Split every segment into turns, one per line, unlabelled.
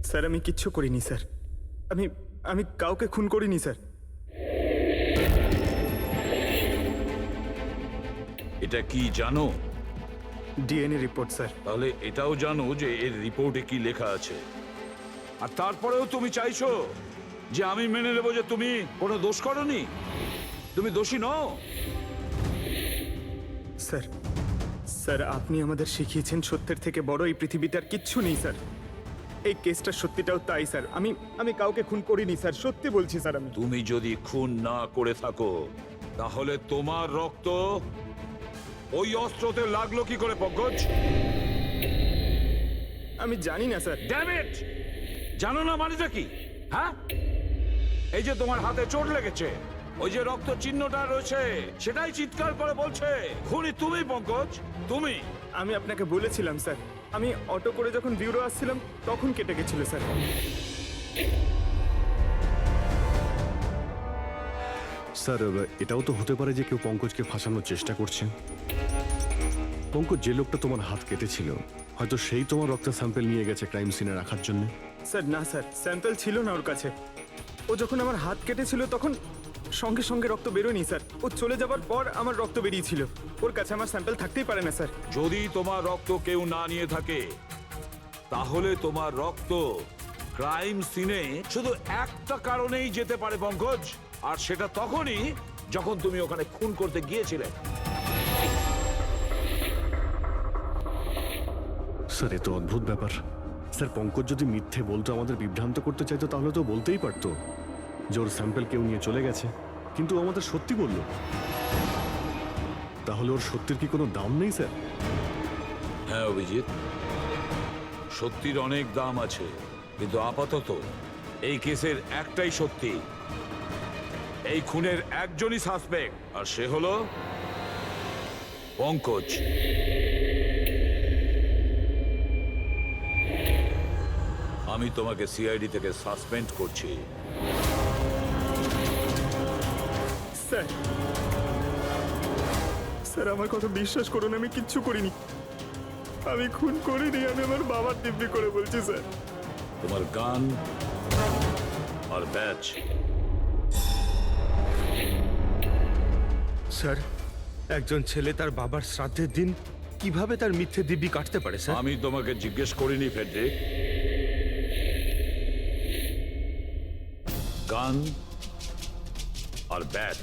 Sir আমি কিচ্ছু করিনি স্যার। আমি আমি কাউকে খুন করিনি স্যার।
এটা কি জানো?
DNA report sir.
তাহলে এটাও জানো যে এর রিপোর্টে কি লেখা আছে। আর তারপরেও তুমি চাইছো যে আমি মেনে নেব যে তুমি কোনো দোষ করনি, তুমি দোষী নও।
স্যার স্যার আপনি আমাদের শিখিয়েছেন সত্যের থেকে বড় এই পৃথিবীতে আর কিচ্ছু নেই স্যার। এই কেসটা সত্যিটাও তাই স্যার। আমি আমি কাউকে খুন করিনি স্যার, সত্যি বলছি স্যার। আমি
তুমি যদি খুন না করে থাকো তাহলে তোমার রক্ত ওই অস্ত্রতে লাগলো কি করে পঙ্কজ?
আমি জানি না স্যার।
Damn it! জানো না মানেটা কি? হ্যাঁ, এই যে তোমার হাতে চোট লেগেছে, ওই যে রক্ত চিহ্নটা রয়েছে, সেটাই চিৎকার করে বলছে খুনি তুমি পঙ্কজ, তুমি।
আমি আপনাকে বলেছিলাম স্যার, আমি অটো করে যখন বিউরো আসছিলাম তখন কেটে গেছিল স্যার।
স্যার এটাও তো হতে পারে যে কেউ পঙ্কজকে ফাঁসানোর চেষ্টা করছে। পঙ্কজ, যে লোকটা তোমার হাত কেটেছিল হয়তো সেই তোমার রক্তের স্যাম্পল নিয়ে গেছে ক্রাইম সিনে রাখার জন্য।
স্যার না স্যার, স্যাম্পল ছিল না ওর কাছে। ও যখন আমার হাত কেটেছিল তখন সঙ্গে সঙ্গে রক্ত বেরোয়নি স্যার। ও চলে যাবার পর আমার রক্ত বেরিয়েছিল। ওর কাছে আমার স্যাম্পল থাকতেই পারে না স্যার।
যদি তোমার রক্ত কেউ না নিয়ে থাকে তাহলে তোমার রক্ত ক্রাইম সিনে শুধু একটা কারণেই যেতে পারে পঙ্কজ, আর সেটা তখনই যখন তুমি ওখানে খুন করতে গিয়েছিলে।
স্যার এ তো অদ্ভুত ব্যাপার। স্যার পঙ্কজ যদি মিথ্যে বলতো, আমাদের বিভ্রান্ত করতে চাইতো, তাহলে তো বলতেই পারতো যে ওর স্যাম্পল কেউ নিয়ে চলে গেছে, কিন্তু ও আমাদের সত্যি বলল। তাহলে ওর সত্যির কি কোনো দাম নেই স্যার?
হ্যাঁ অভিজিৎ, সত্যির অনেক দাম আছে, কিন্তু আপাতত এই কেসের একটাই সত্যি। এই খুনের একজনই সাসপেক্ট, আর সে হলো পঙ্কজ। আমি তোমাকে সিআইডি থেকে সাসপেন্ড করছি।
স্যার স্যার আমার কথা বিশ্বাস করুন, আমি কিচ্ছু করিনি। আমি খুন করিনি, আমি আমার বাবার দিব্যি করে বলছি স্যার।
তোমার গান আর ব্যাচ।
স্যার, একজন ছেলে তার বাবার শ্রাদ্ধের দিন কিভাবে তার মিথ্যে দিব্যি কাটতে পারে স্যার?
আমি তোমাকে জিজ্ঞেস করিনি ফেডরিক। গান আর ব্যাচ।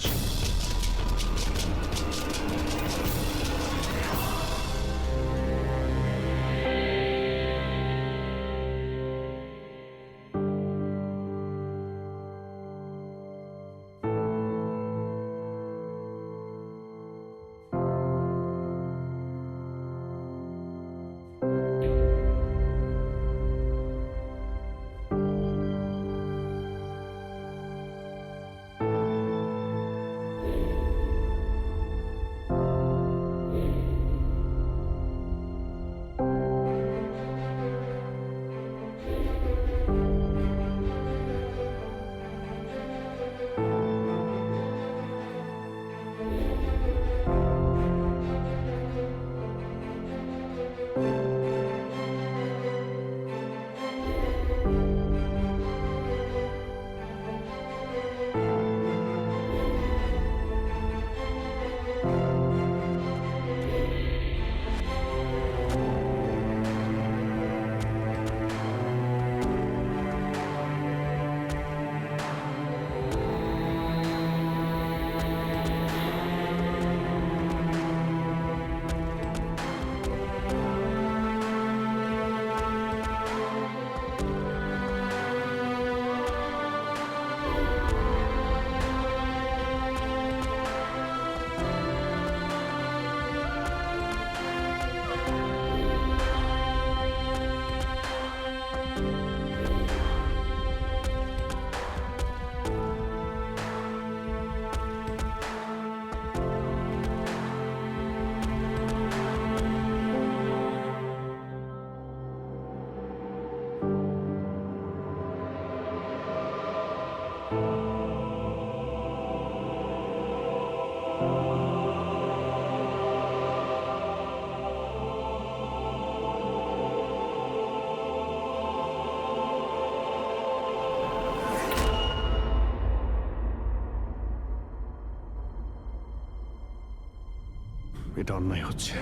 এটা অন্যায় হচ্ছে,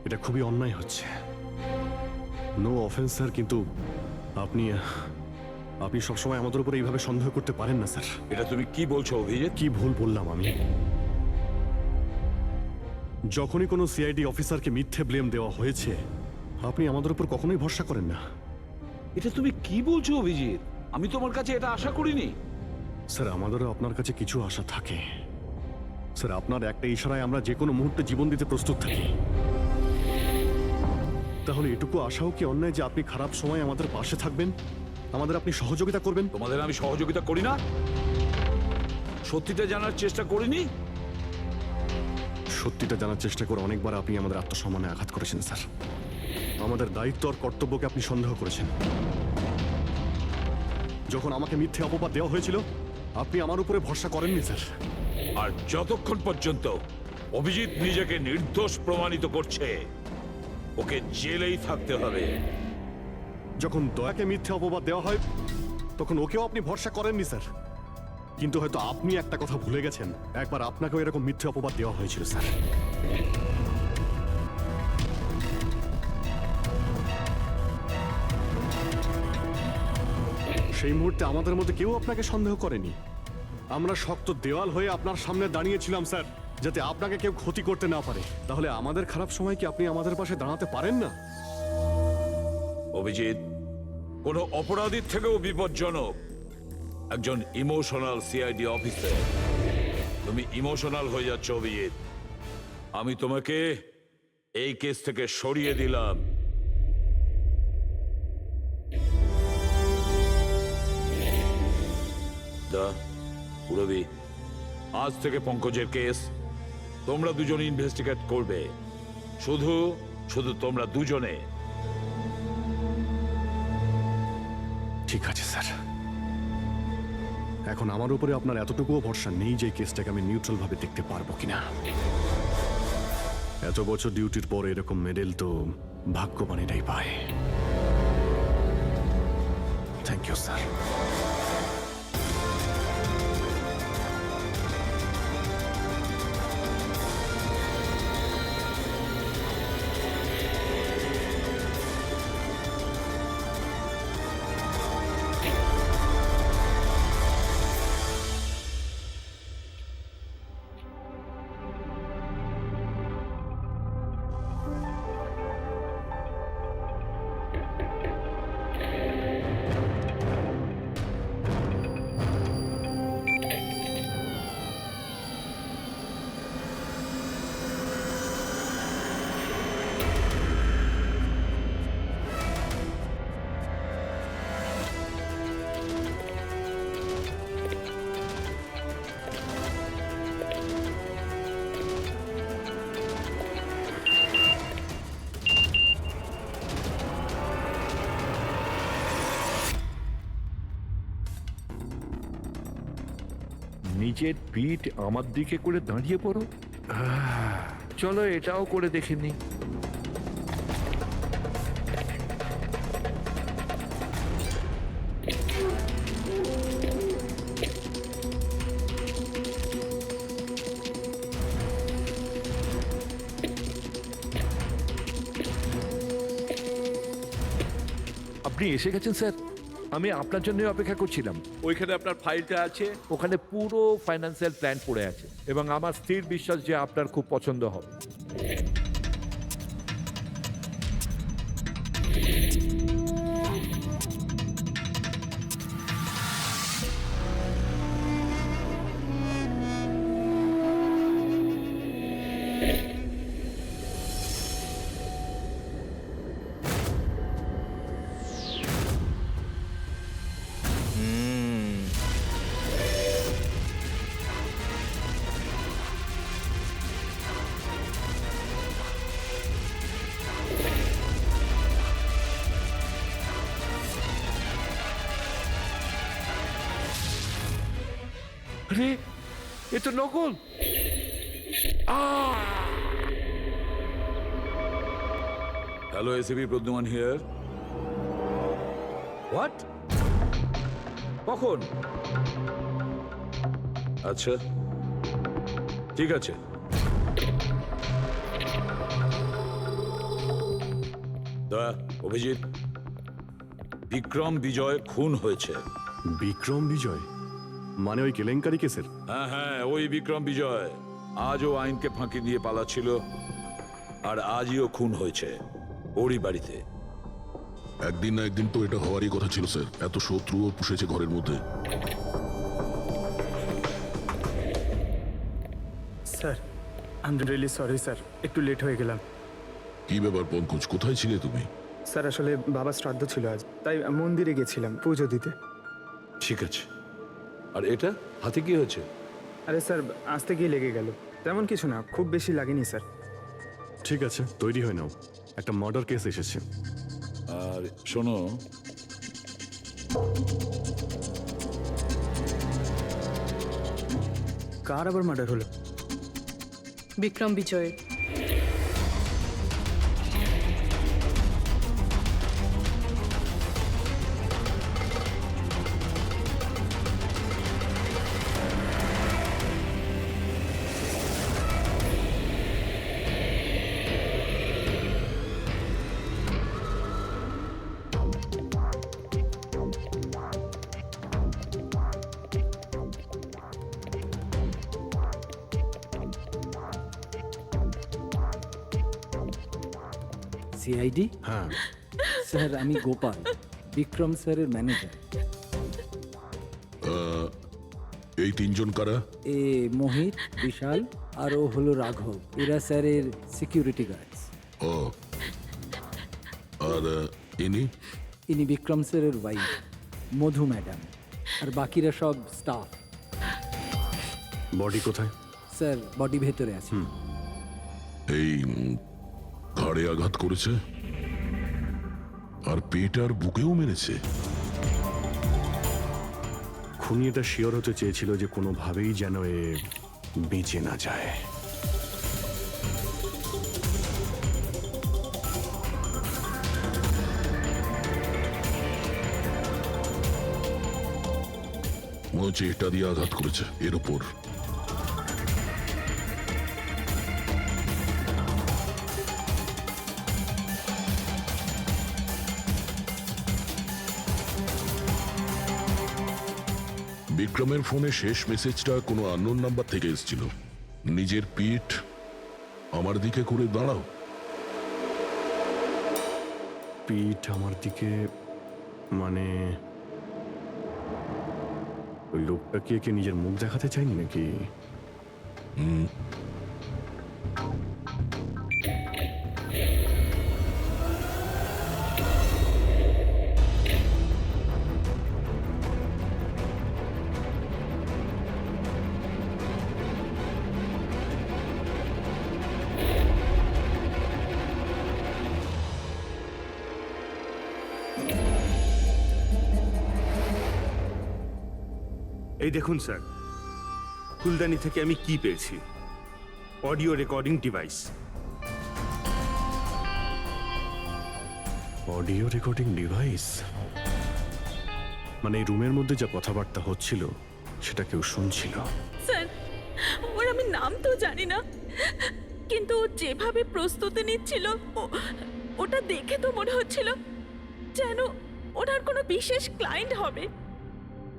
এটা খুবই অন্যায় হচ্ছে। নো অফেন্স স্যার, কিন্তু আপনি আপনি সবসময় আমাদের উপরে এইভাবে সন্দেহ করতে পারেন না স্যার।
এটা তুমি কি বলছো অভিজিৎ?
কি ভুল বললাম আমি? যখনই কোনো সিআইডি অফিসারকে মিথ্যে ব্লেম দেওয়া হয়েছে, আপনি আমাদের উপর কখনোই ভরসা করেন না।
এটা তুমি কি বলছো অভিজিৎ? আমি তোমার কাছে এটা আশা করিনি।
স্যার, আমাদেরও আপনার কাছে কিছু আশা থাকে স্যার। আপনার একটা ইশারায় আমরা যে কোনো মুহূর্তে জীবন দিতে প্রস্তুত থাকি। তাহলে এটুকু আশাও কি অন্যায় যে আপনি খারাপ সময় আমাদের পাশে থাকবেন, আমাদের আপনি সহযোগিতা করবেন?
তোমাদের আমি সহযোগিতা করি না? সত্যিটা জানার চেষ্টা করিনি?
সত্যিটা জানার চেষ্টা করে অনেকবার আপনি আমাদের আত্মসম্মানে আঘাত করেছেন স্যার। আমাদের দায়িত্ব আর কর্তব্যকে আপনি সন্দেহ করেছেন। যখন আমাকে মিথ্যে অপবাদ দেওয়া হয়েছিল, আপনি আমার উপরে ভরসা করেননি স্যার।
আর যতক্ষণ পর্যন্ত অভিজিৎ নিজেকে নির্দোষ প্রমাণিত করছে, ওকে জেলেই থাকতে হবে।
যখন দয়াকে মিথ্যে অপবাদ দেওয়া হয়, তখন ওকেও আপনি ভরসা করেননি স্যার। কিন্তু হয়তো আপনি একটা কথা ভুলে গেছেন, একবার আপনাকেও এরকম মিথ্যে অপবাদ দেওয়া হয়েছিল স্যার। সেই মুহূর্তে আমাদের মধ্যে কেউ আপনাকে সন্দেহ করেনি। আমরা শক্ত দেওয়াল হয়ে আপনার সামনে দাঁড়িয়েছিলাম স্যার, যাতে আপনাকে কেউ ক্ষতি করতে না পারে। তাহলে আমাদের খারাপ সময় কি আপনি আমাদের পাশে দাঁড়াতে পারেন না?
অভিজিৎ কোনো অপরাধীর থেকেও বিপজ্জনক একজন ইমোশনাল সিআইডি অফিসার। তুমি ইমোশনাল হয়ে যাচ্ছ অভিজিৎ। আমি তোমাকে এই কেস থেকে সরিয়ে দিলাম। পুরবি, আজ থেকে পঙ্কজের কেস তোমরা দুজনে ইনভেস্টিগেট করবে। শুধু শুধু তোমরা দুজনে।
ঠিক আছে স্যার। এখন আমার উপরে আপনার এতটুকুও ভরসা নেই যে কেসটাকে আমি নিউট্রাল ভাবে দেখতে পারবো কিনা। এত বছর ডিউটির পর এরকম মেডেল তো ভাগ্যবানেরাই পায়। Thank you sir.
নিজের পিঠ আমার দিকে করে দাঁড়িয়ে পড়ো। চলো এটাও করে দেখে নি। আপনি এসে গেছেন স্যার। আমি আপনার জন্য অপেক্ষা করছিলাম। ওইখানে আপনার ফাইলটা আছে, ওখানে পুরো ফাইন্যান্সিয়াল প্ল্যান পড়ে আছে এবং আমার স্থির বিশ্বাস যে আপনার খুব পছন্দ হবে। আরে এ তো নকল।
Hello ACP Pradyuman here. What? কখন? আচ্ছা ঠিক আছে, তা অভিজিৎ, বিক্রম বিজয় খুন হয়েছে।
বিক্রম বিজয় মানে ওই কেলেঙ্কারি কেসের?
হ্যাঁ হ্যাঁ, ওই বিক্রম বিজয় আজও আইনকে ফাঁকি দিয়ে পালাচ্ছিল, আর আজও খুন হয়েছে ওরই বাড়িতে।
একদিন না একদিন তো এটা হওয়ারই কথা ছিল স্যার, এত শত্রুও পুষেছে ঘরের মধ্যে।
Sir I am really sorry sir, একটু লেট হয়ে গেলাম।
কি ব্যাপার পঙ্কজ, কোথায় ছিলে তুমি?
স্যার আসলে বাবার শ্রাদ্ধ ছিল আজ, তাই মন্দিরে গেছিলাম পুজো দিতে।
ঠিক আছে, আর এটা হাতে কি হয়েছে?
আরে স্যার আসতে গিয়ে লেগে গেল, তেমন কিছু না, খুব বেশি লাগেনি স্যার।
ঠিক আছে, তৈরি হয়ে নাও, একটা মার্ডার কেস এসেছে।
আর শোনো,
কার আবার মার্ডার হলো?
বিক্রম বিজয়ের।
সিআইডি?
হ্যাঁ,
স্যার আমি গোপাল, বিক্রম স্যারের ম্যানেজার।
এই তিনজন কারা?
এ মোহিত, বিশাল আর ও হলো রাঘব, এরা স্যারের সিকিউরিটি গার্ডস।
ও, আর ইনি?
ইনি বিক্রম স্যারের ওয়াইফ মধু ম্যাডাম, আর বাকিরা সব স্টাফ।
বডি কোথায়?
স্যার বডি ভেতরে আছে।
এই ঘাড়ে আঘাত করেছে আর পেট আর বুকেও মেরেছে।
খুনি এটা শিওর হতে চেয়েছিল যে কোনোভাবেই যেন এ বেঁচে না যায়।
মনে হচ্ছে এটা দিয়ে আঘাত করেছে এর উপর। বিক্রমের ফোনে শেষ মেসেজটা কোনো আননোন নাম্বার থেকে এসেছিল। নিজের পিঠ আমার দিকে করে দাঁড়াও।
পিঠ আমার দিকে মানে ওই লোকটা কি একে নিজের মুখ দেখাতে চাইনি নাকি?
এই দেখুন স্যার, ফুলদানি থেকে আমি কি পেয়েছি, audio recording device.
Audio recording device মানে এই রুমের মধ্যে যা কথাবার্তা হচ্ছিল সেটা কেউ শুনছিল।
স্যার ওর আমি নাম তো জানি না, কিন্তু ও যেভাবে প্রস্তুতি নিচ্ছিল ওটা দেখে তো মনে হচ্ছিল যেন ওনার কোনো বিশেষ ক্লায়েন্ট হবে,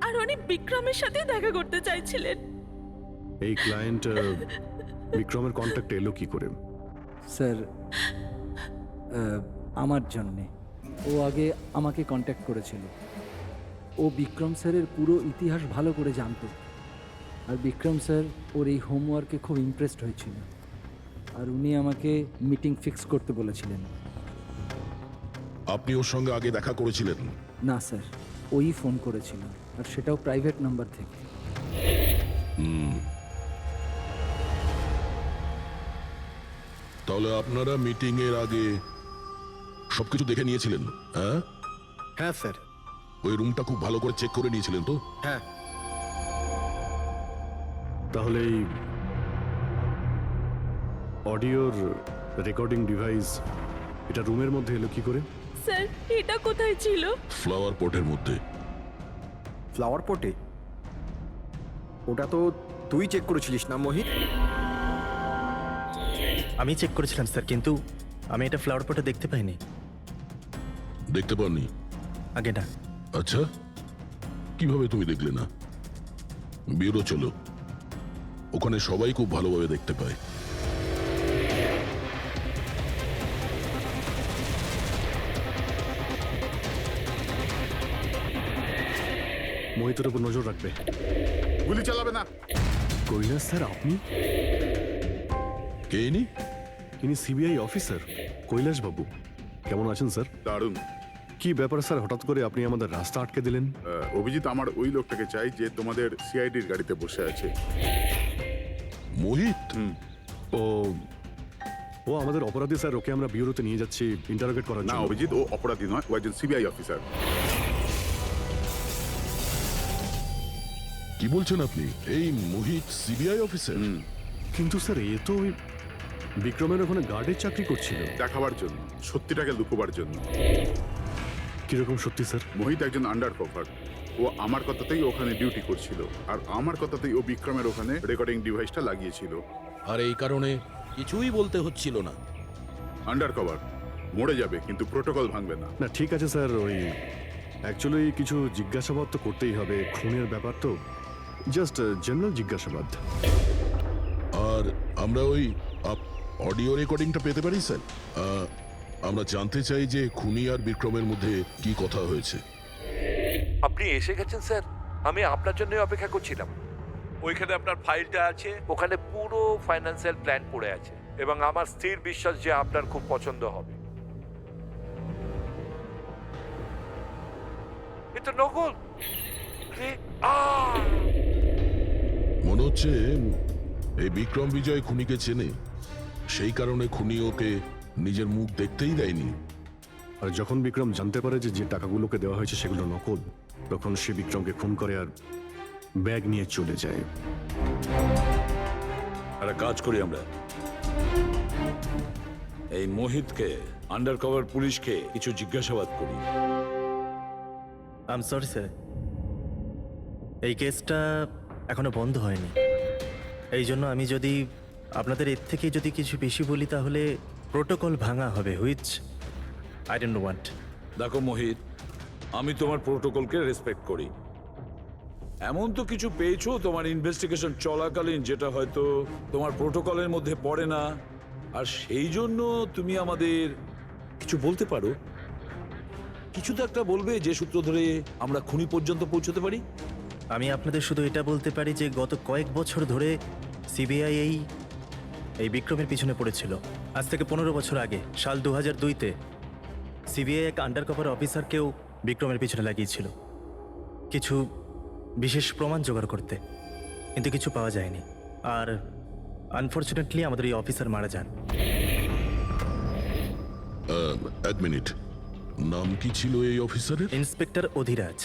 আর উনি বিক্রমের সাথে দেখা করতে চাইছিলেন।
এই ক্লায়েন্ট বিক্রমের কন্ট্যাক্টে এলো কি করে?
স্যার আমার জন্যে ও আগে আমাকে কন্ট্যাক্ট করেছিল। ও বিক্রম স্যারের পুরো ইতিহাস ভালো করে জানতো, আর বিক্রম স্যার ওর এই হোমওয়ার্কে খুব ইমপ্রেসড হয়েছিল, আর উনি আমাকে মিটিং ফিক্স করতে বলেছিলেন।
আপনি ওর সঙ্গে আগে দেখা করেছিলেন?
না স্যার, ওই ফোন করেছিল, আর সেটাও প্রাইভেট নাম্বার থেকে।
তাহলে আপনারা মিটিং এর আগে সবকিছু দেখে নিয়েছিলেন? হ্যাঁ
হ্যাঁ স্যার।
ওই রুমটা খুব ভালো করে চেক করে নিয়েছিলেন তো?
হ্যাঁ।
তাহলে এই অডিওর রেকর্ডিং ডিভাইস এটা রুমের মধ্যে এলো কি করে?
স্যার এটা কোথায় ছিল?
ফ্লাওয়ার পটের মধ্যে।
ফ্লাওয়ার পটে? ওটা তো তুই চেক করেছিলিস না মোহিত?
আমি চেক করেছিলাম স্যার, কিন্তু আমি এটা ফ্লাওয়ার পটে দেখতে পাইনি।
দেখতে পাননি?
আগে না।
আচ্ছা, কিভাবে তুমি দেখলে না? ব্যুরো চলো, ওখানে সবাই খুব ভালোভাবে দেখতে পায়।
মোহিতের উপর নজর রাখবে।
গুলি চালাবে না।
কৈলাস স্যার, আপনি?
কে ইনি?
ইনি সিবিআই অফিসার কৈলাস বাবু। কেমন আছেন স্যার?
দারুণ।
কি ব্যাপার স্যার, হঠাৎ করে আপনি আমাদের রাস্তা আটকে দিলেন?
অভিজিৎ, আমার ওই লোকটাকে চাই যে তোমাদের সিআইডির গাড়িতে বসে আছে।
মোহিত?
ও ও আমাদের অপরাধী স্যার, ওকে আমরা ব্যুরোতে নিয়ে যাচ্ছি ইন্টারোগেট করার
না
জন্য।
অভিজিৎ, ও অপরাধী নয়, ও একজন সিবিআই অফিসার।
কি বলছেন আপনি? এই মোহিত সিবিআই অফিসার?
কিন্তু স্যার, এ তো ওই বিক্রমের ওখানে গার্ডের চাকরি করছিল।
দেখাবার জন্য, সত্যিটাকে লুকোবার জন্য।
কিরকম সত্যি স্যার?
মোহিত একজন আন্ডার কভার। ও আমার কথাতেই ওখানে ডিউটি করছিল, আর আমার কথাতেই ও বিক্রমের ওখানে রেকর্ডিং ডিভাইসটা লাগিয়েছিল।
আর এই কারণে কিছুই বলতে হচ্ছিল না।
আন্ডার কভার মরে যাবে, কিন্তু প্রোটোকল ভাঙবে না।
না ঠিক আছে স্যার, ওই অ্যাকচুয়ালি কিছু জিজ্ঞাসাবাদ তো করতেই হবে, খুনের ব্যাপার তো, জাস্ট জেনারেল জিজ্ঞাসাবাদ।
আর আমরা ওই অডিও রেকর্ডিংটা পেতে পারি স্যার? আমরা জানতে চাই যে খুনি আর বিক্রমের মধ্যে কি কথা হয়েছে।
আপনি এসে গেছেন স্যার, আমি আপনার জন্যই অপেক্ষা করছিলাম। ওইখানে আপনার ফাইলটা আছে, ওখানে পুরো ফাইন্যান্সিয়াল প্ল্যান পড়ে আছে, এবং আমার স্থির বিশ্বাস যে আপনার খুব পছন্দ হবে। এটা নকল। আরে,
মনে হচ্ছে এই বিক্রম বিজয় খুনিকে চেনে, সেই কারণে খুনি ওকে নিজের মুখ দেখতেই দেয়নি।
আর যখন বিক্রম জানতে পারে যে যে টাকাগুলোকে দেওয়া হয়েছে সেগুলো নকল, তখন সে বিক্রমকে খুন করে আর ব্যাগ নিয়ে চলে যায়।
একটা কাজ করি আমরা, এই মোহিতকে, আন্ডার কভার পুলিশকে কিছু জিজ্ঞাসাবাদ করি।
আই এম সরি স্যার, এই কেসটা এখনো বন্ধ হয়নি। এই জন্য আমি যদি আপনাদের এর থেকে যদি কিছু বেশি বলি তাহলে প্রোটোকল ভাঙা হবে, হুইচ আই ডোন্ট ওয়ান্ট।
দেখো মোহিত, আমি তোমার প্রোটোকলকে রেসপেক্ট করি। এমন তো কিছু পেয়েছো তোমার ইনভেস্টিগেশন চলাকালীন যেটা হয়তো তোমার প্রোটোকলের মধ্যে পড়ে না, আর সেই জন্য তুমি আমাদের কিছু বলতে পারো। কিছু তো একটা বলবে যে সূত্র ধরে আমরা খুনি পর্যন্ত পৌঁছতে পারি।
আমি আপনাদের শুধু এটা বলতে পারি যে গত কয়েক বছর ধরে সিবিআই এই বিক্রমের পিছনে পড়েছিল। আজ থেকে 15 বছর আগে, সাল 2002-তে সিবিআই এক আন্ডার কভার অফিসারকেও বিক্রমের পিছনে লাগিয়েছিল কিছু বিশেষ প্রমাণ জোগাড় করতে, কিন্তু কিছু পাওয়া যায়নি। আর আনফর্চুনেটলি আমাদের এই অফিসার মারা যান।
এক মিনিট, নাম কি ছিল এই অফিসারের?
ইন্সপেক্টর অধিরাজ।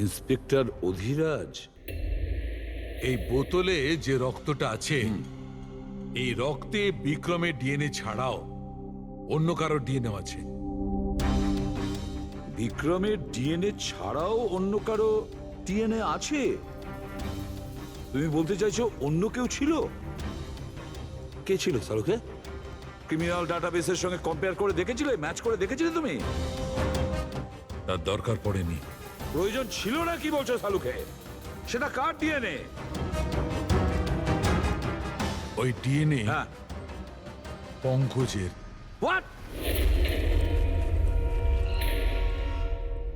ইন্সপেক্টর অধিরাজ?
এই বোতলে যে রক্তটা আছে, এই রক্তে বিক্রমের ডিএনএ ছাড়াও অন্য কারো ডিএনএ আছে।
বিক্রমের ডিএনএ ছাড়াও অন্য কারো ডিএনএ আছে? তুমি বলতে চাইছো অন্য কেউ ছিল? কে ছিল সালুকে? ক্রিমিনাল ডাটাবেসের সঙ্গে কম্পেয়ার করে দেখেছিলে, ম্যাচ করে দেখেছিলে তুমি?
তার দরকার পড়েনি।
প্রয়োজন ছিল না কি বলছো সালুকে? সেটা কার ডিএনএ?
ওই ডিএনএ
হ্যাঁ,
পঙ্কজের।
হোয়াট?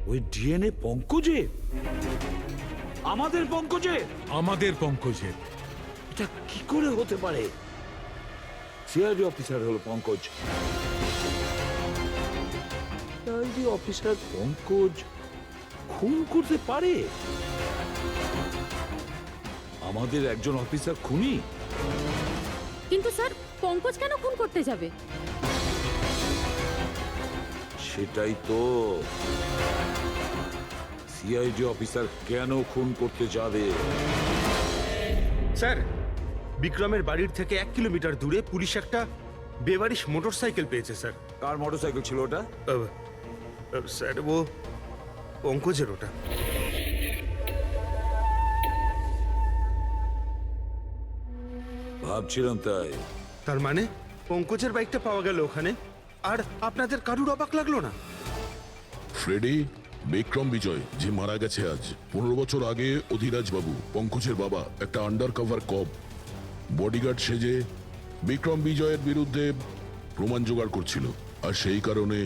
ওই ডিএনএ পঙ্কজের? আমাদের পঙ্কজের?
আমাদের পঙ্কজের।
এটা কি করে হতে পারে? সিআইডি অফিসার হলো পঙ্কজ। সিআইডি অফিসার পঙ্কজ খুন করতে পারে? আমাদের একজন অফিসার খুনি?
কিন্তু স্যার, পঙ্কজ কেন খুন করতে যাবে?
সেটাই তো, সিআইডি অফিসার কেন খুন করতে যাবে?
স্যার, বিক্রমের বাড়ির থেকে 1 কিলোমিটার দূরে পুলিশ একটা বেবারিশ মোটরসাইকেল পেয়েছে স্যার।
কার মোটরসাইকেল ছিল ওটা?
স্যার, ও পঙ্কজের ওটা।
ভাবছিলাম তাই।
তার মানে পঙ্কজের বাইকটা পাওয়া গেল ওখানে, আর আপনাদের কারুর অবাক লাগলো না?
ফ্রেডি, বিক্রম বিজয় যে মারা গেছে আজ 15 বছর আগে, অধিরাজ বাবু পঙ্কজের বাবা একটা আন্ডার কভার কপ বডিগার্ড সেজে বিক্রম বিজয়ের বিরুদ্ধে প্রমাণ জোগাড় করছিল, আর সেই কারণে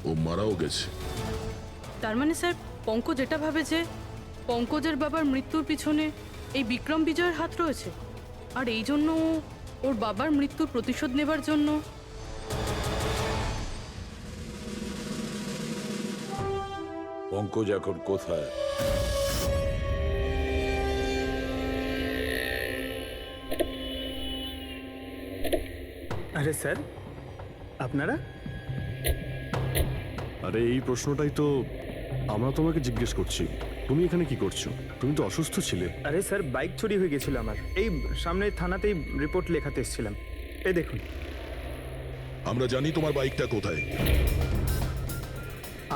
ও মারাও গেছে।
তার মানে স্যার পঙ্কজ এটা ভাবে যে পঙ্কজের বাবার মৃত্যুর পিছনে এই বিক্রম বিজয়ের হাত রয়েছে, আর এই জন্য ও ওর বাবার মৃত্যুর প্রতিশোধ নেবার জন্য।
পঙ্কজ এখন কোথায়?
আরে স্যার, আপনারা?
আরে এই প্রশ্নটাই তো আমরা তোমাকে জিজ্ঞেস করছি। তুমি এখানে কি করছো? তুমি তো অসুস্থ ছিলে।
আরে স্যার, বাইক চুরি হয়ে গেছিল আমার। এই সামনের থানাতেই রিপোর্ট লেখাতে এসেছিলাম। এই দেখুন।
আমরা জানি তোমার বাইকটা কোথায়।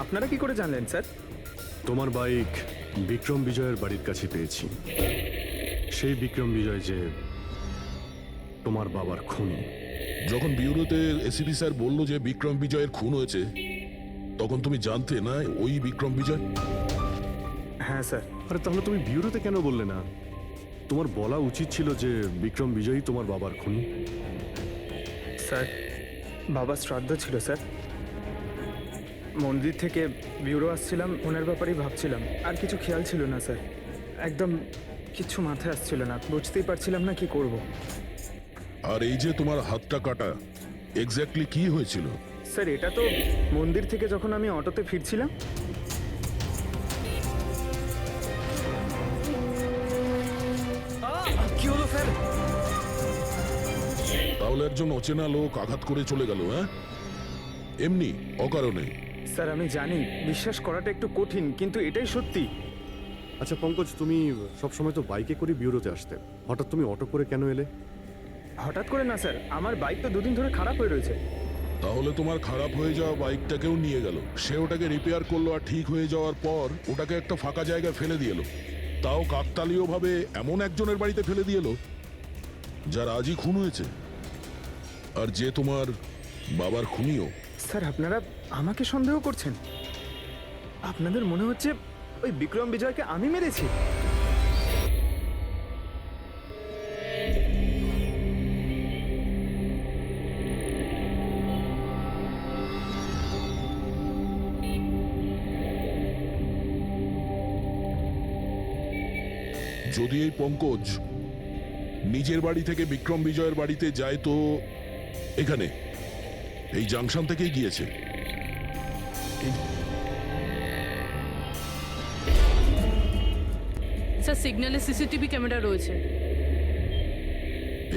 আপনারা কি করে জানলেন স্যার?
তোমার বাইক বিক্রম বিজয়ের বাড়ির কাছে পেয়েছি। সেই বিক্রম বিজয় যে তোমার বাবার খুনি।
যখন বিউরোতে এসিপি স্যার বলল যে বিক্রম বিজয়ের খুন হয়েছে, তখন তুমি জানতে না ওই বিক্রম বিজয়?
হ্যাঁ স্যার।
আরে তাহলে তুমি বিউরোতে কেন বললে না? তোমার বলা উচিত ছিল যে বিক্রম বিজয়ই তোমার বাবার খুনি।
স্যার, বাবা শ্রাদ্ধ ছিল স্যার। মন্দির থেকে ব্যুরো আসছিলাম, ওনার ব্যাপারেই ভাবছিলাম, আর কিছু খেয়াল ছিল না স্যার। একদম কিছু মাথায় আসছিল না, বুঝতেই পারছিলাম না কি করব।
আর এই যে তোমার হাতটা কাটা, এক্স্যাক্টলি কি হয়েছিল?
স্যার, এটা তো মন্দির থেকে যখন আমি অটোতে ফিরছিলাম। কি হলো স্যার?
তাহলে একজন অচেনা লোক আঘাত করে চলে গেল, হ্যাঁ? এমনি অকারণে?
স্যার, আমি জানি বিশ্বাস করাটা একটু কঠিন, কিন্তু এটাই সত্যি।
আচ্ছা পঙ্কজ, তুমি সবসময় তো বাইকে করে বিউরোতে আসতে, হঠাৎ তুমি অটো করে কেন এলে?
হঠাৎ করে না স্যার, আমার বাইক তো দুদিন ধরে খারাপ হয়ে রয়েছে।
তাহলে তোমার খারাপ হয়ে যাওয়া বাইকটাকেও নিয়ে গেল, সে ওটাকে রিপেয়ার করলো, আর ঠিক হয়ে যাওয়ার পর ওটাকে একটা ফাঁকা জায়গায় ফেলে দিয়ে এলো, তাও কাকতালীয় ভাবে এমন একজনের বাড়িতে ফেলে দিয়ে এলো যার আজই খুন হয়েছে, আর যে তোমার বাবার খুনিও।
স্যার, আপনারা আমাকে সন্দেহ করছেন? আপনাদের মনে হচ্ছে ওই বিক্রম বিজয়কে আমি মেরেছি?
যদি এই পঙ্কজ নিজের বাড়ি থেকে বিক্রম বিজয়ের বাড়িতে যায়, তো এখানে এই জাংশন থেকেই গিয়েছে।
স্যার, সিগন্যালে সিসিটিভি ক্যামেরা রয়েছে।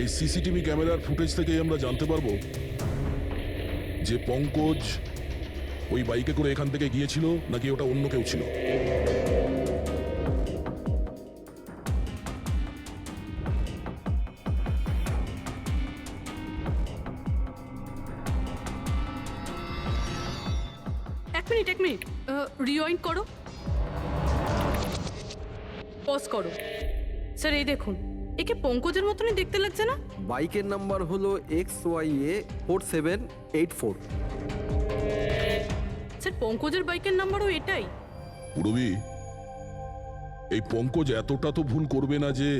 এই সিসিটিভি ক্যামেরার ফুটেজ থেকেই আমরা জানতে পারবো যে পঙ্কজ ওই বাইকে করে এখান থেকে গিয়েছিল নাকি ওটা অন্য কেউ ছিল।
এক মিনিট রিওয়াইন্ড করো, পজ করো। স্যার, এই দেখুন, একে পঙ্কজের মতনই দেখতে লাগছে না?
বাইকের নাম্বার হলো XYA 4784।
স্যার, পঙ্কজের বাইকের নাম্বারও এটাই?
পুরবি, এই পঙ্কজ এতটা তো ভুল করবে না যে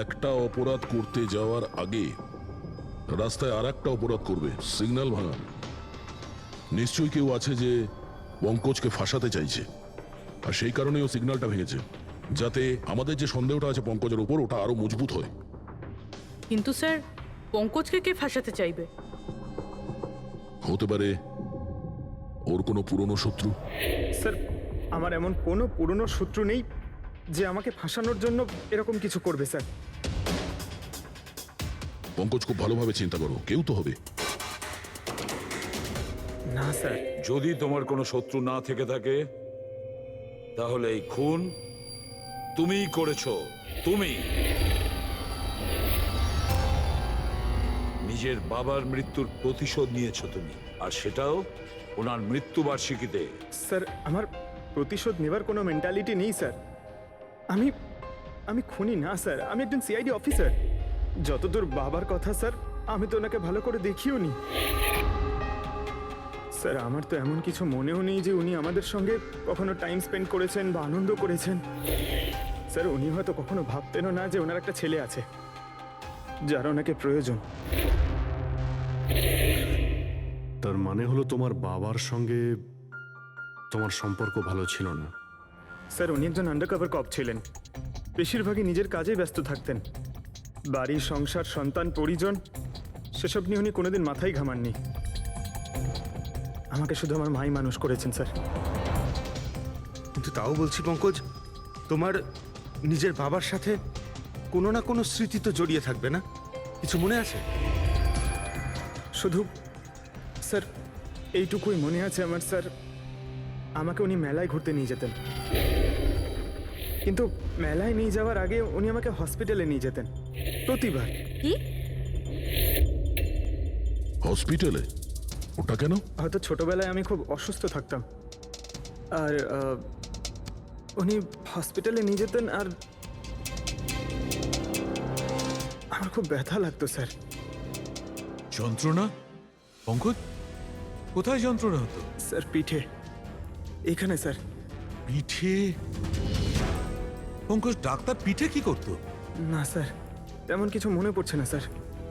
একটা অপরাধ করতে যাওয়ার আগে রাস্তায় আর একটা অপরাধ করবে, সিগন্যাল ভাঙা। নিশ্চয়ই কেউ আছে যে পঙ্কজকে ফাঁসাতে চাইছে, আর সেই কারণে ও সিগন্যালটা ভেঙেছে, যাতে আমাদের যে সন্দেহটা আছে পঙ্কজের উপর, ওটা আরো মজবুত হয়।
কিন্তু স্যার, পঙ্কজকে কে ফাঁসাতে চাইবে?
হতে পারে ওর কোনো পুরনো শত্রু।
স্যার, আমার এমন কোনো পুরনো শত্রু নেই যে আমাকে ফাঁসানোর জন্য এরকম কিছু করবে স্যার।
পঙ্কজ খুব ভালোভাবে চিন্তা করো, কেউ তো হবে।
না স্যার।
যদি তোমার কোনো শত্রু না থেকে থাকে, তাহলে এই খুন তুমিই করেছো। তুমি নিজের বাবার মৃত্যুর প্রতিশোধ নিয়েছো তুমি, আর সেটাও ওনার মৃত্যুবার্ষিকীতে।
স্যার, আমার প্রতিশোধ নেবার কোনো মেন্টালিটি নেই স্যার। আমি খুনি না স্যার, আমি একজন সিআইডি অফিসার। যতদূর বাবার কথা স্যার, আমি তো ওনাকে ভালো করে দেখিও নি। স্যার আমার তো এমন কিছু মনেও নেই যে উনি আমাদের সঙ্গে কখনো টাইম স্পেন্ড করেছেন বা আনন্দ করেছেন। স্যার উনি হয়তো কখনো ভাবতেনও না যে ওনার একটা ছেলে আছে যার ওনাকে প্রয়োজন।
তার মানে হলো তোমার বাবার সঙ্গে তোমার সম্পর্ক ভালো ছিল না?
স্যার উনি একজন আন্ডারকভার কপ ছিলেন, বেশিরভাগই নিজের কাজে ব্যস্ত থাকতেন। বাড়ি, সংসার, সন্তান, পরিজন সেসব নিয়ে উনি কোনোদিন মাথায় ঘামাননি। আমাকে শুধু আমার মাই মানুষ করেছেন স্যার।
কিন্তু তাও বলছি পঙ্কজ, তোমার নিজের বাবার সাথে কোনো না কোনো স্মৃতি তো জড়িয়ে থাকবে না? কিছু মনে আছে?
শুধু স্যার এইটুকুই মনে আছে আমার স্যার, আমাকে উনি মেলায় ঘুরতে নিয়ে যেতেন, কিন্তু মেলায় নিয়ে যাওয়ার আগে উনি আমাকে হসপিটালে নিয়ে যেতেন প্রতিবার।
কি?
হসপিটালে? ওটা কেন?
হয়তো ছোটবেলায় আমি খুব অসুস্থ থাকতাম, আর উনি হসপিটালে নিয়ে যেতেন, আর আমার খুব ব্যথা লাগতো স্যার।
যন্ত্রণা? পঙ্কজ, কোথায় যন্ত্রণা হতো?
স্যার পিঠে, এখানে স্যার।
পিঠে? পঙ্কজ, ডাক্তার পিঠে কি করতো?
না স্যার, তেমন কিছু মনে পড়ছে না স্যার।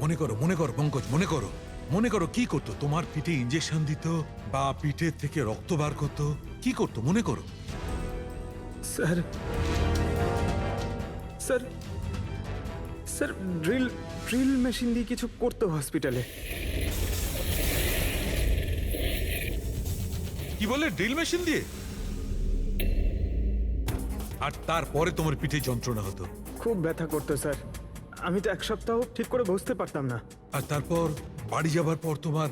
মনে করো পঙ্কজ, মনে করো কি করতো? তোমার পিঠে ইঞ্জেকশন দিত বা পিঠের থেকে রক্ত বার করতো? কি করতো মনে করো?
Sir sir sir drill drill machine দিয়ে কিছু করতো হসপিটালে।
কি বলে, ড্রিল মেশিন দিয়ে? আর তারপরে তোমার পিঠে যন্ত্রণা হতো?
খুব ব্যথা করতো স্যার, আমি তো এক সপ্তাহ ঠিক করে বসতে পারতাম না।
আর তারপর বাড়ি যাবার পর তোমার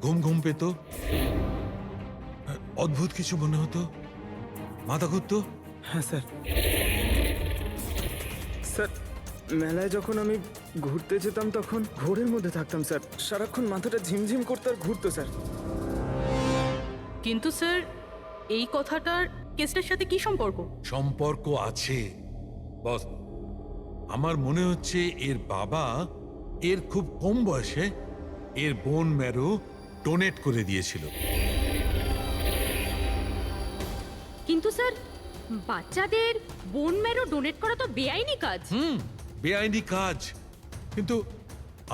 ঘুম ঘুম পেত, অদ্ভুত কিছু মনে হতো, মাথা ঘুরতো?
হ্যাঁ স্যার। স্যার মেলায় যখন আমি ঘুরতে যেতাম তখন ঘোরের মধ্যে থাকতাম স্যার, সারাক্ষণ মাথাটা ঝিমঝিম করতে আর ঘুরতো স্যার।
কিন্তু স্যার এই কথাটার কেসটার সাথে কি সম্পর্ক?
সম্পর্ক আছে বস। আমার মনে হচ্ছে এর বাবা এর খুব কম বয়সে এর বোন ম্যারো ডোনেট করে দিয়েছিল।
কিন্তু স্যার বাচ্চাদের বোন ম্যারো ডোনেট করা তো বেআইনি কাজ।
বেআইনি কাজ, কিন্তু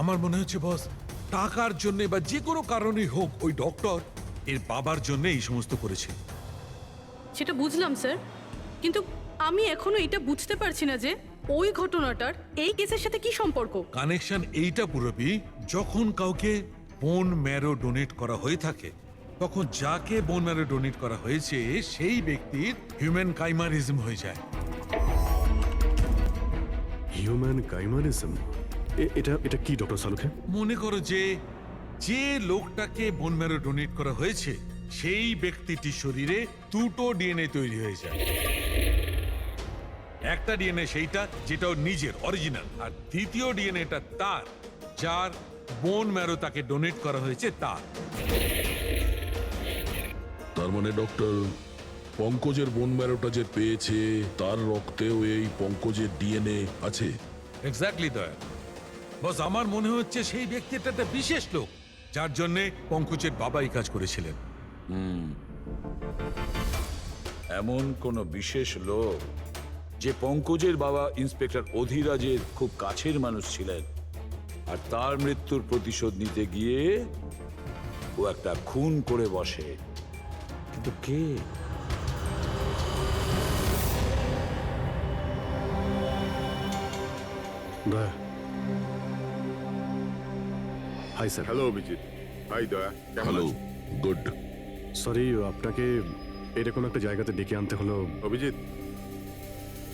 আমার মনে হচ্ছে বস টাকার জন্য বা যে কোনো কারণেই হোক ওই ডক্টর এর বাবার জন্য এই সমস্ত করেছে।
সেটা বুঝলাম স্যার, কিন্তু আমি এখনো এটা বুঝতে পারছি না যে ওই ঘটনাটার এই কেসের সাথে কি সম্পর্ক।
কানেকশন এইটা পুরোপুরি, যখন কাউকে বোন ম্যারো ডোনেট করা হয়ে থাকে তখন যাকে বোন ম্যারো ডোনেট করা হয়েছে সেই ব্যক্তির হিউম্যান কাইমারিজম হয়ে যায়।
হিউম্যান কাইমারিজম? এটা কি ডক্টর সালুখে?
মনে করো যে যে লোকটাকে বোন ম্যারো ডোনেট করা হয়েছে সেই ব্যক্তিটির শরীরে দুটো ডিএনএ তৈরি হয়ে যায়। একটা ডিএনএ সেইটা যেটা ওর নিজের অরিজিনাল, আর দ্বিতীয় ডিএনএটা তার যার বোন ম্যারো তাকে ডোনেট করা হয়েছে তার।
তার মানে ডক্টর, পঙ্কজের বোন ম্যারোটা যে পেয়েছে তার রক্তেও এই পঙ্কজের ডিএনএ আছে?
এক্স্যাক্টলি দয়া বস, আমার মনে হচ্ছে সেই ব্যক্তিটা একটা বিশেষ লোক যার জন্য পঙ্কজের বাবা এই কাজ করেছিলেন।
এমন কোন বিশেষ লোক যে পঙ্কজের বাবা ইন্সপেক্টর অধিরাজের খুব কাছের মানুষ ছিলেন, আর তার মৃত্যুর প্রতিশোধ নিতে গিয়ে ও একটা খুন করে বসে। কিন্তু কে?
Daya. Hi sir.
Hello Abhijit. Hi Daya.
Hello, good.
Sorry, আপনাকে এরকম একটা জায়গাতে ডেকে আনতে হলো।
অভিজিৎ,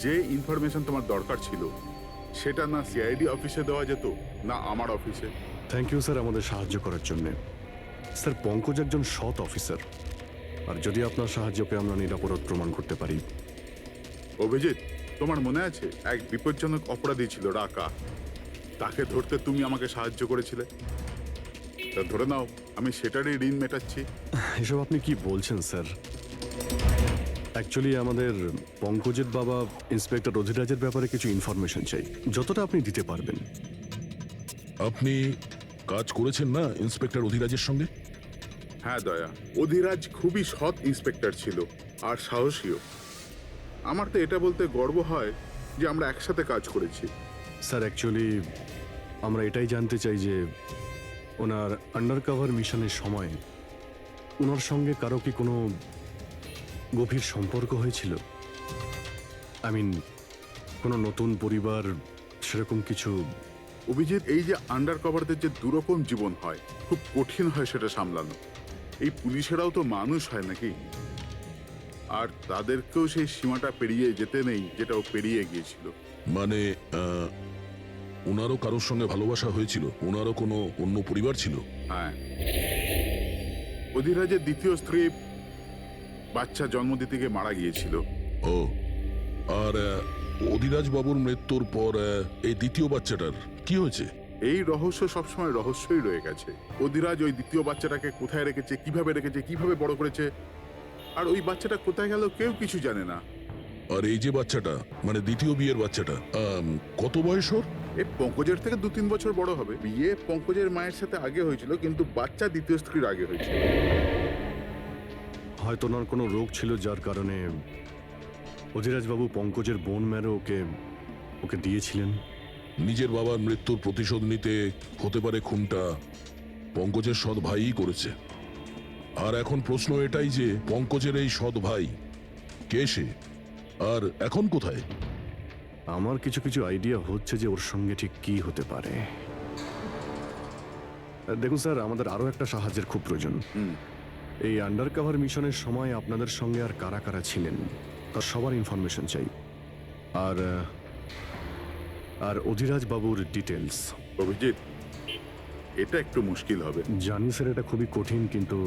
যে ইনফরমেশন তোমার দরকার ছিল সেটা না সিআইডি অফিসে দেওয়া যেত না আমার অফিসে?
থ্যাংক ইউ স্যার আমাদের সাহায্য করার জন্য। স্যার পঙ্কজ একজন সৎ অফিসার, আর যদি আপনার সাহায্য পেয়ে আমরা নিরাপরাধ প্রমাণ করতে পারি।
অভিজিৎ, তোমার মনে আছে এক বিপজ্জনক অপরাধী ছিল রাকা, তাকে ধরতে তুমি আমাকে সাহায্য করেছিলে? তা ধরে নাও আমি সেটারই ঋণ মেটাচ্ছি।
এসব আপনি কি বলছেন স্যার? অ্যাকচুয়ালি আমাদের পঙ্কজের বাবা ইন্সপেক্টর অধিরাজের ব্যাপারে কিছু ইনফরমেশন চাই, যতটা আপনি দিতে পারবেন।
আপনি কাজ করেছেন না ইন্সপেক্টর অধিরাজের সঙ্গে?
হ্যাঁ দয়া, অধিরাজ খুবই সৎ ইন্সপেক্টর ছিল আর সাহসীও। আমার তো এটা বলতে গর্ব হয় যে আমরা একসাথে কাজ করেছি।
স্যার অ্যাকচুয়ালি আমরা এটাই জানতে চাই যে ওনার আন্ডারকভার মিশনের সময় ওনার সঙ্গে কারো কি কোনো গভীর সম্পর্ক হয়েছিল? আই মিন কোনো নতুন পরিবার সেরকম কিছু?
অভিজিৎ, এই যে আন্ডার কভারদের যে দুরকম জীবন হয়, খুব কঠিন হয় সেটা সামলানো। এই পুলিশেরাও তো মানুষ হয় নাকি, আর তাদেরকেও সেই সীমাটা পেরিয়ে যেতে নেই যেটা ও পেরিয়ে গিয়েছিল।
মানে ওনারও কারোর সঙ্গে ভালোবাসা হয়েছিল? ওনারও কোনো অন্য পরিবার ছিল?
হ্যাঁ, অধিরাজের দ্বিতীয় স্ত্রী বাচ্চা জন্ম দিতে গিয়ে মারা গিয়েছিল।
ও, আর অধিরাজ বাবুর মৃত্যুর পর এই দ্বিতীয় বাচ্চাটার কি হয়েছে?
এই রহস্য সবসময় রহস্যই রয়ে গেছে। অধিরাজ ওই দ্বিতীয় বাচ্চাটাকে কোথায় রেখেছে, কিভাবে বড় করেছে, আর ওই বাচ্চাটা কোথায় গেল কেউ কিছু জানে না।
আর এই যে বাচ্চাটা, মানে দ্বিতীয় বিয়ের বাচ্চাটা, কত বয়স ওর?
এ পঙ্কজের থেকে 2-3 বছর বড় হবে। বিয়ে পঙ্কজের মায়ের সাথে আগে হয়েছিল, কিন্তু বাচ্চা দ্বিতীয় স্ত্রীর আগে হয়েছিল।
হয়তো ওনার কোনো রোগ ছিল যার কারণে অধিরাজবাবু পঙ্কজের বোন ম্যারো ওকে দিয়েছিলেন।
নিজের বাবার মৃত্যুর প্রতিশোধ নিতে হতে পারে খুনটা পঙ্কজের সৎ ভাইই করেছে। আর এখন প্রশ্ন এটাই যে পঙ্কজের এই সৎ ভাই কে সে, আর এখন কোথায়?
আমার কিছু কিছু আইডিয়া হচ্ছে যে ওর সঙ্গে ঠিক কি হতে পারে। দেখুন স্যার, আমাদের আরো একটা সাহায্যের খুব প্রয়োজন। এই আন্ডারকভার মিশনের সময় আপনাদের সঙ্গে আর কারা কারা ছিলেন তার সবার ইনফরমেশন চাই, আর অধিরাজ বাবুর ডিটেলস।
অভিজিৎ, এটা একটু মুশকিল হবে।
জানি স্যার, এটা খুবই কঠিন, কিন্তু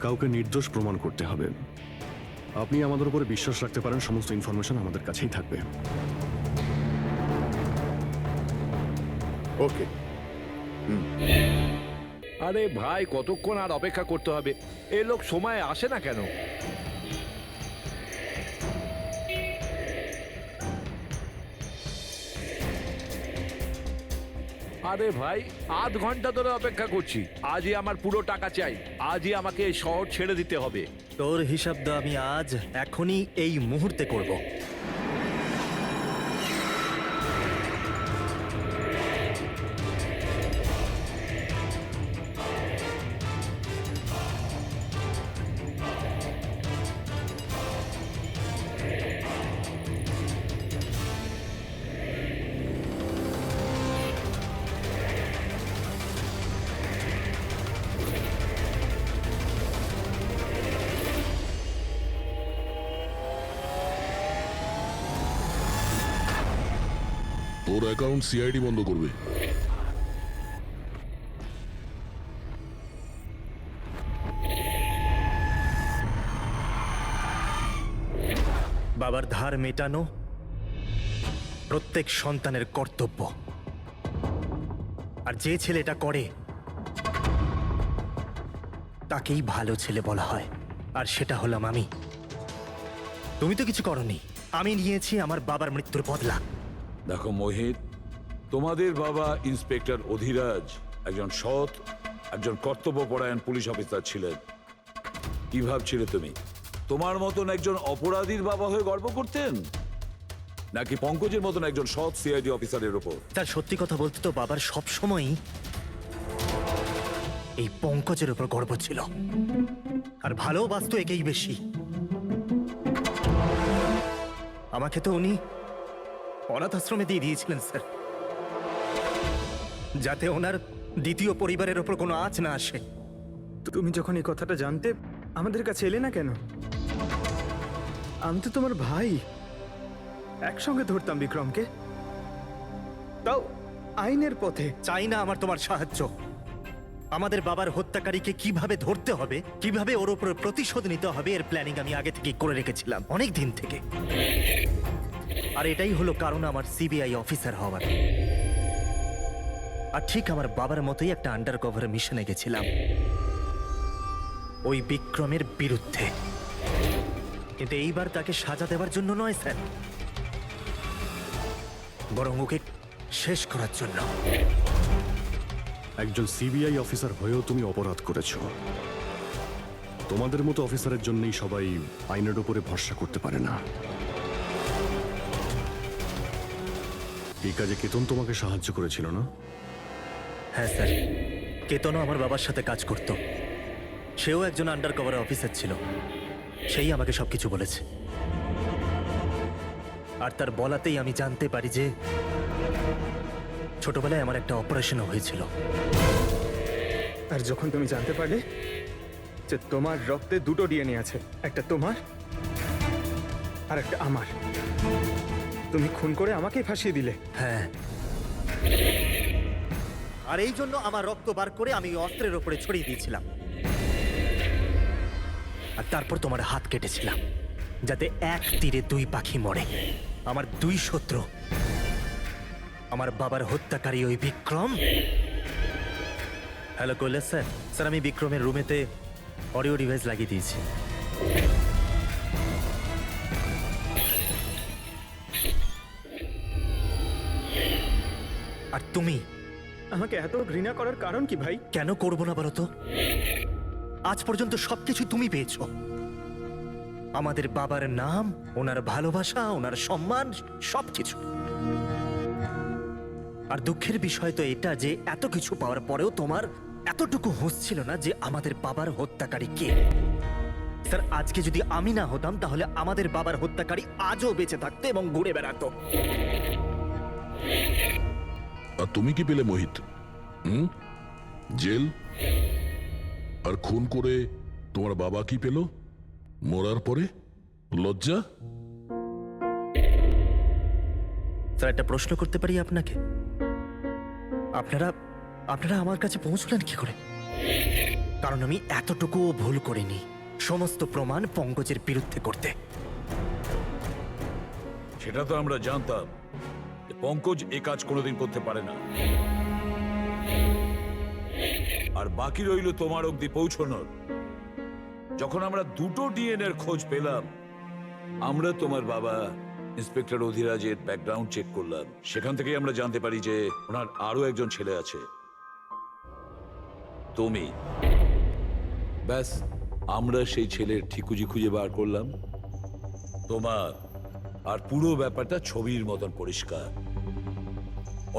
কাউকে নির্দোষ প্রমাণ করতে হবে। আপনি আমাদের উপরে বিশ্বাস রাখতে পারেন, সমস্ত ইনফরমেশন আমাদের কাছেই থাকবে।
ওকে।
আরে ভাই, কতক্ষণ আর অপেক্ষা করতে হবে? এ লোক সময় আসে না কেন? আরে ভাই, আধ ঘন্টা ধরে অপেক্ষা করছি। আজই আমার পুরো টাকা চাই। আজই আমাকে এই শহর ছেড়ে দিতে হবে।
তোর হিসাব দা আমি আজ এখনই এই মুহূর্তে করব।
তোর অ্যাকাউন্ট সিআইডি বন্ধ করবে।
বাবার ধার মেটানো প্রত্যেক সন্তানের কর্তব্য, আর যে ছেলে এটা করে তাকেই ভালো ছেলে বলা হয়, আর সেটা হলাম আমি। তুমি তো কিছু করনি, আমি নিয়েছি আমার বাবার মৃত্যুর বদলা।
দেখো মোহিত, তোমাদের বাবা ইন্সপেক্টর অধিরাজ একজন সৎ, একজন কর্তব্যপরায়ণ পুলিশ অফিসার ছিলেন। কি ভাবছিলে তুমি? তোমার মতন একজন অপরাধীর বাবা হয়ে গর্ব করতেন, নাকি পঙ্কজের মতন একজন সৎ সিআইডি অফিসারের উপর?
তার সত্যি কথা বলতে তো বাবার সব সময়ই এই পঙ্কজের উপর গর্ব ছিল, আর ভালোবাসতো একেই বেশি। আমাকে তো উনি অনাথ আশ্রমে দিয়ে দিয়েছিলেন স্যার, যাতে ওনার দ্বিতীয় পরিবারের ওপর কোনো আঁচ না আসে।
তুমি যখন এই কথাটা জানতে আমাদের কাছে এলে না কেন? আমি তো তোমার ভাই, একসঙ্গে ধরতাম বিক্রমকে, তাও আইনের পথে।
চাই না আমার তোমার সাহায্য। আমাদের বাবার হত্যাকারীকে কিভাবে ধরতে হবে, কিভাবে ওর উপর প্রতিশোধ নিতে হবে, এর প্ল্যানিং আমি আগে থেকে করে রেখেছিলাম, অনেক দিন থেকে। আর এটাই হলো কারণ আমার সিবিআই অফিসার হওয়ার। আর ঠিক আমার বাবার মতোই একটা আন্ডার কভার মিশনে গেছিলাম ওই বিক্রমের বিরুদ্ধে, কিন্তু এইবার তাকে সাজা দেওয়ার জন্য নয় স্যার, বরং ওকে শেষ করার জন্য।
একজন সিবিআই অফিসার হয়েও তুমি অপরাধ করেছো। তোমাদের মতো অফিসারের জন্যই সবাই আইনের উপরে ভরসা করতে পারে না। এই কাজে কেতন তোমাকে সাহায্য করেছিল না?
হ্যাঁ স্যার, কেতনও আমার বাবার সাথে কাজ করত। সেও একজন আন্ডার কভার অফিসার ছিল। সেই আমাকে সবকিছু বলেছে। আর তার বলাতেই আমি জানতে পারি যে ছোটবেলায় আমার একটা অপারেশনও হয়েছিল।
আর যখন তুমি জানতে পারলে যে তোমার রক্তে দুটো ডিএনএ আছে, একটা তোমার আর একটা আমার, তুমি খুন করে আমাকেই ফাঁসিয়ে দিলে।
হ্যাঁ, আর এই জন্য আমার রক্ত বার করে আমি ওই অস্ত্রের ওপরে ছড়িয়ে দিয়েছিলাম। আর তারপর তোমার হাত কেটেছিলাম, যাতে এক তীরে দুই পাখি মরে। আমার দুই শত্রু, আমার বাবার হত্যাকারী ওই Vikram. Hello Kailash sir. Sir, আমি বিক্রমের রুমেতে অডিও ডিভাইস লাগিয়ে দিয়েছি। আর তুমি
আমাকে এত ঘৃণা করার কারণ কি ভাই?
কেন করবো না বলো তো? আজ পর্যন্ত সবকিছু তুমি পেয়েছো। আমাদের বাবার নাম, ওনার ভালোবাসা, ওনার সম্মান, সবকিছু। আর দুঃখের বিষয় তো এটা যে এত কিছু পাওয়ার পরেও তোমার এতটুকু হুঁশ ছিল না যে আমাদের বাবার হত্যাকারী কে। স্যার, আজকে যদি আমি না হতাম তাহলে আমাদের বাবার হত্যাকারী আজও বেঁচে থাকতো এবং ঘুরে বেড়াতো।
আর তুমি কি পেলে মোহিত? জেল। আর খুন করে তোমার বাবা কি পেল? মরার পরে লজ্জা।
স্যার, একটা প্রশ্ন করতে পারি আপনাকে? আপনারা আমার কাছে পৌঁছলেন কি করে? কারণ আমি এতটুকুও ভুল করিনি সমস্ত প্রমাণ পঙ্কজের বিরুদ্ধে করতে।
সেটা তো আমরা জানতাম যে পঙ্কজ এ কাজ কোনোদিন করতে পারে না। আর বাকি রইল তোমার অবধি পৌঁছানোর। যখন আমরা দুটো ডিএনএর খোঁজ পেলাম, আমরা তোমার বাবা ইন্সপেক্টর অধিরাজের ব্যাকগ্রাউন্ড চেক করলাম। সেখান থেকেই আমরা জানতে পারি যে ওনার আরো একজন ছেলে আছে, তুমি। ব্যাস, আমরা সেই ছেলের ঠিকুজি খুঁজে বার করলাম তোমার। আর পুরো ব্যাপারটা ছবির মতন পরিষ্কার।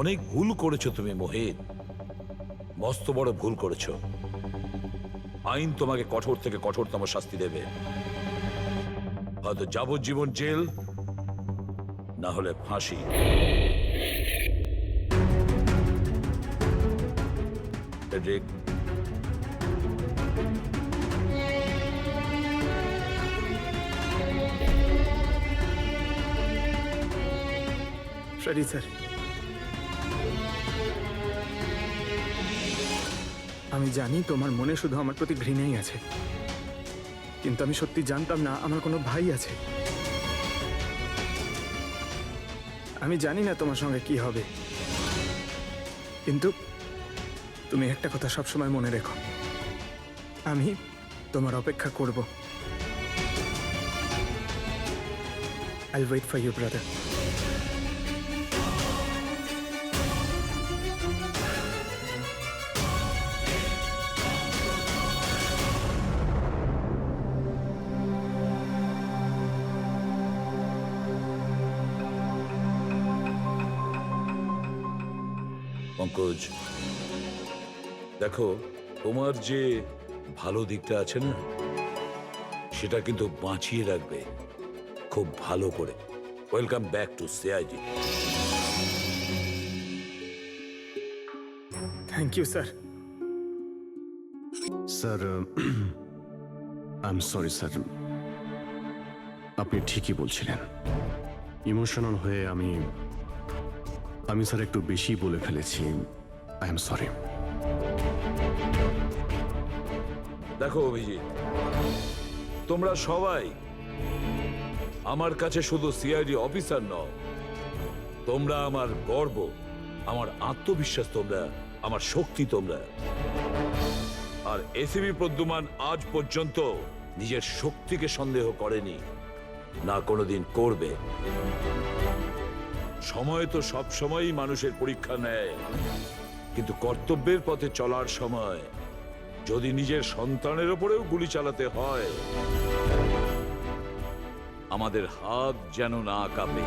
অনেক ভুল করেছো তুমি মোহিত, মস্ত বড় ভুল করেছো। আইন তোমাকে কঠোর থেকে কঠোরতম শাস্তি দেবে। হয়তো যাবজ্জীবন জেল, না হলে ফাঁসি। ফ্রেডরিক,
সরি স্যার, আমি জানি তোমার মনে শুধু আমার প্রতি ঘৃণাই আছে, কিন্তু আমি সত্যি জানতাম না আমার কোনো ভাই আছে। আমি জানি না তোমার সঙ্গে কি হবে, কিন্তু তুমি একটা কথা সবসময় মনে রেখো, আমি তোমার অপেক্ষা করব। I'll wait for you, brother.
Pankaj, দেখো, তোমার যে ভালো দিকটা আছে না, সেটা কিন্তু বাঁচিয়ে রাখবে খুব ভালো করে। Welcome back to CID.
Thank you sir.
Sir, I am sorry sir, আপনি ঠিকই বলছিলেন। ইমোশনাল হয়ে আমি স্যার একটু বেশি বলে ফেলেছি। I am sorry.
দেখো অভিজিৎ, তোমরা সবাই আমার কাছে শুধু সিআইডি অফিসার নও, তোমরা আমার গর্ব, আমার আত্মবিশ্বাস, তোমরা আমার শক্তি। তোমরা আর এসিবি প্রদ্যুমান আজ পর্যন্ত নিজের শক্তিকে সন্দেহ করেনি, না কোনোদিন করবে। সময় তো সব সময়ই মানুষের পরীক্ষা নেয়, কিন্তু কর্তব্যের পথে চলার সময় যদি নিজের সন্তানের ওপরেও গুলি চালাতে হয়, আমাদের হাত যেন না কাঁপে।